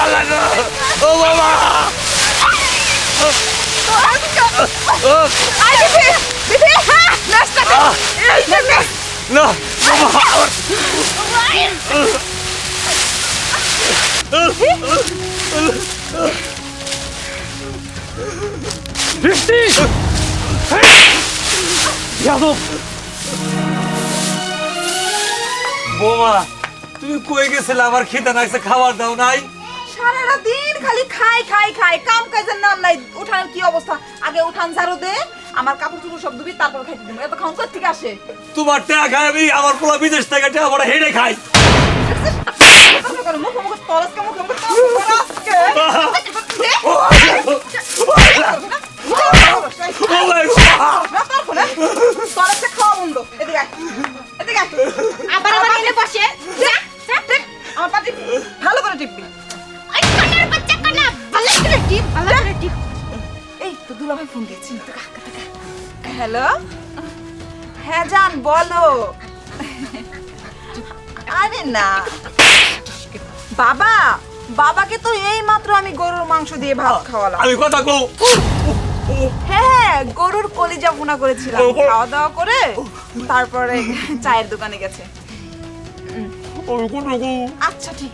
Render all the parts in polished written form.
আল্লাহ গো, ও বাবা না বৃষ্টি যাদব বোমা, তুমি কই গেছিলে? আমার খিদে লাগছে, খাবার দাও নাই? সারাটা দিন খালি খাই খাই খাই, কাম কাজের নাম নাই। উঠানের কি অবস্থা? আগে উঠান ঝাড়ু দে, আমার কাপড় চোপড় সব ধুবি, তারপর খাইতে দিব। এত খাওন কোথা থেকে আসে? তোমার টাকা খাই আমি, আমার পোলা বিদেশ থেকে টাকা পড়ে হেঁটে খাই। মুখ মুখ তরসকে মুখ মুখ তরসকে তরসকে খাওয়া বন্ধ। এদিকে আয়, এদিকে আয়। আবার আবার এনে বসে আমার পা টিপবি, ভালো করে টিপবি। ওই কানার বাচ্চা কানা ভালো করে টিপ ভালো করে টিপ। এই তো দুলাভাই ফোন দিয়েছি। হ্যালো, হ্যাঁ জান বলো। আরে না বাবা, বাবাকে তো এই মাত্র আমি গরুর মাংস দিয়ে ভাত খাওয়ালাম। আমি কথা কও। হ্যাঁ, গরুর কলিজা ভুনা করেছিলাম। খাওয়া দাওয়া করে তারপরে চায়ের দোকানে গেছে। আচ্ছা ঠিক।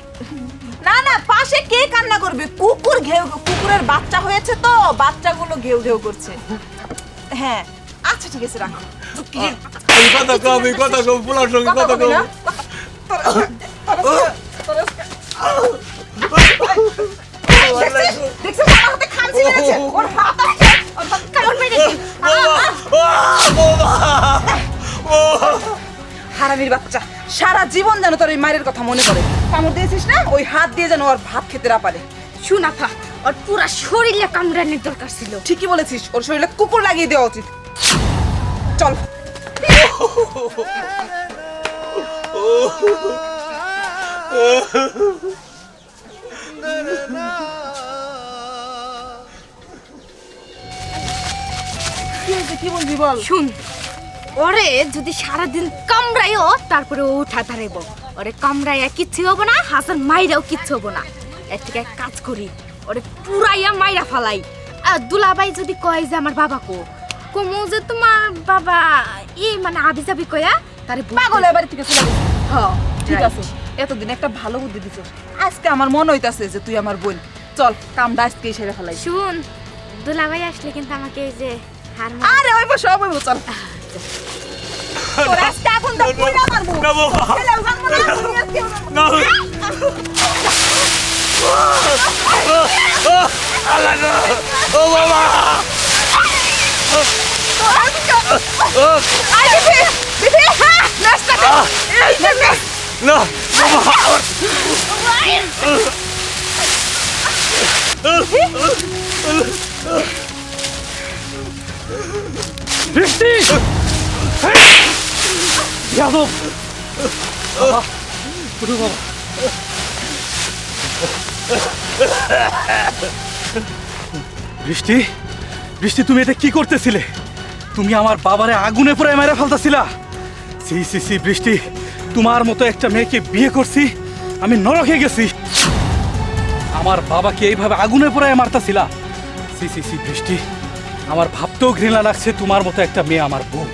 না না, পাশে কে কান্না করবে? কুকুর ঘেউ, কুকুরের বাচ্চা হয়েছে তো, বাচ্চাগুলো ঘেউ ঘেউ করছে। হ্যাঁ আচ্ছা ঠিক আছে, রাখো। আমি কথা কও, আমি কথা কও, পোলার সঙ্গে কথা কও। দেখছিস আমার হাতে খামচি মেরেছে, ওর হাত কামড় মেরে দিই। হারামির বাচ্চা, সারা জীবন যেন তোর এই মায়ের কথা মনে পড়ে। কামড় দিয়েছিস না, ওই হাত দিয়ে যেন ওর ভাত খেতে না পারে। শুনাফা ওর পুরা শরীরে কামড়ানোর দরকার ছিল। ঠিকই বলেছিস, ওর শরীরে কুকুর লাগিয়ে দেওয়া উচিত। চল। কি বলবি বল। শুন, ওরে যদি সারাদিন কামড়াইও তারপরে ও উঠা দাঁড়াইব। ওরে কামড়াইয়া কিচ্ছু হবো না, হাসান মাইরাও কিচ্ছু হবো না। এর থেকে এক কাজ করি, ওরে পুরাইয়া মাইরা ফালাই। আর দুলাভাই যদি কয় যে আমার বাবা কমু যে তোমার বাবা মানে আবি যাবি কয়া তারে পাগল এবারে থেকে চলে গেছে। হ্যাঁ ঠিক আছে, এতদিন একটা ভালো বুদ্ধি দিছিস। আজকে আমার মনে হইতাছে যে তুই আমার বোন। চল, কামটা আজকেই সেরে ফেলাই। শুন, দুলাভাই আসলে কিন্তু আমাকে এই যে হার আরে ওই বসে ওই বসে চল। তোর আজকে আগুন দাও, পুরা মারবো। না বাবা। চলে ভাঙবো না, তুমি আজকে না। আল্লাহ গো, ও বাবা। আরে বিবি, বিবি, হ্যাঁ, নাস্তা কর। এই নে, নে। না বাবা। বৃষ্টি যাদব বাবা, ওরে বাবা। বৃষ্টি, বৃষ্টি তুমি এটা কি করতেছিলে? তুমি আমার বাবারে আগুনে পুরাই মেরে ফেলতেছিলা। সি সি সি বৃষ্টি, তোমার মতো একটা মেয়েকে বিয়ে করছি, আমি নরকে গেছি। আমার বাবাকে এইভাবে আগুনে পুরাই মারতেছিলা। সি সি সি বৃষ্টি, আমার ভাবতেও ঘৃণা লাগছে তোমার মতো একটা মেয়ে আমার বউ।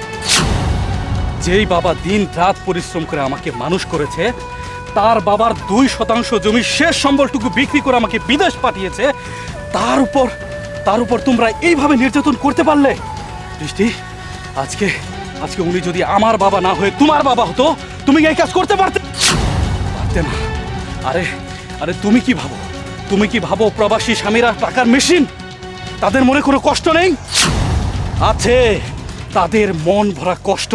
যেই বাবা দিন রাত পরিশ্রম করে আমাকে মানুষ করেছে, তার বাবার 2% জমির শেষ সম্বলটুকু বিক্রি করে আমাকে বিদেশ পাঠিয়েছে, তার উপর তোমরা এইভাবে নির্যাতন করতে পারলে? বৃষ্টি, আজকে আজকে উনি যদি আমার বাবা না হয়ে তোমার বাবা হতো, তুমি এই কাজ করতে পারতে না। আরে আরে তুমি কি ভাবো প্রবাসী স্বামীরা টাকার মেশিন? তাদের মনে কোনো কষ্ট নেই? আছে, তাদের মন ভরা কষ্ট।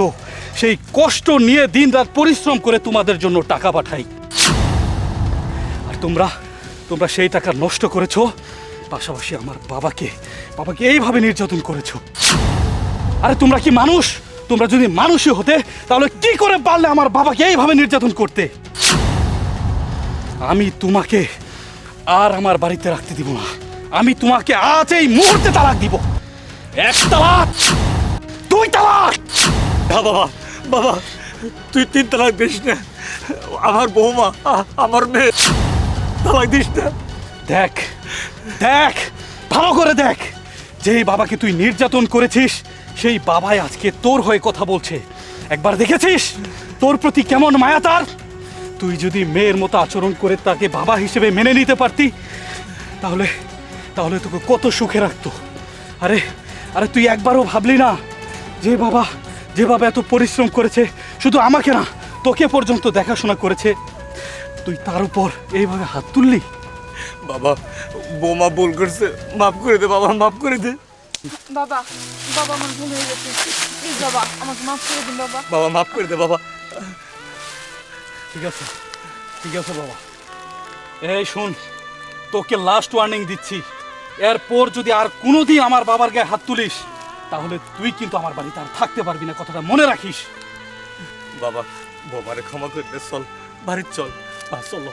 সেই কষ্ট নিয়ে দিনরাত পরিশ্রম করে তোমাদের জন্য টাকা পাঠাই। আর তোমরা সেই টাকা নষ্ট করেছো, পাশাপাশি আমার বাবাকে এইভাবে নির্যাতন করেছো। আরে তোমরা কি মানুষ? তোমরা যদি মানুষই হতে তাহলে কি করে পারলে আমার বাবাকে এইভাবে নির্যাতন করতে? আমি তোমাকে আর আমার বাড়িতে রাখতে দিব না। আমি তোমাকে আজ এই মুহূর্তে তালাক দিব। 1 তালাক, 2 তালাক। বাবা বাবা, তুই 3 তালাক দিস না। আমার বৌমা, আমার মেয়ে, তালাক দিস না। দেখ দেখ ভালো করে দেখ, যেই বাবাকে তুই নির্যাতন করেছিস সেই বাবাই আজকে তোর হয়ে কথা বলছে। একবার দেখেছিস তোর প্রতি কেমন মায়া তার? তুই যদি মেয়ের মতো আচরণ করে তাকে বাবা হিসেবে মেনে নিতে পারতি তাহলে তাহলে তোকে কত সুখে রাখতো। আরে আরে তুই একবারও ভাবলি না যে বাবা এত পরিশ্রম করেছে, শুধু আমাকে না তোকে পর্যন্ত দেখাশোনা করেছে, তুই তার উপর এইভাবে হাত তুললি? বাবা, বৌমা ভুল করছে, মাফ করে দে বাবা, মাফ করে দে। বাবা বাবা আমার ভুল হয়ে গেছে, প্লিজ বাবা আমাকে মাফ করে দিন বাবা। বাবা মাফ করে দে বাবা। ঠিক আছে বাবা। এই শোন, তোকে লাস্ট ওয়ার্নিং দিচ্ছি, এরপর যদি আর কোনোদিন আমার বাবার গায়ে হাত তুলিস তাহলে তুই কিন্তু আমার বাড়িতে আর থাকতে পারবি না, কথাটা মনে রাখিস। বাবা, বৌমারে ক্ষমা করে দে, চল বাড়ির চল, চলো।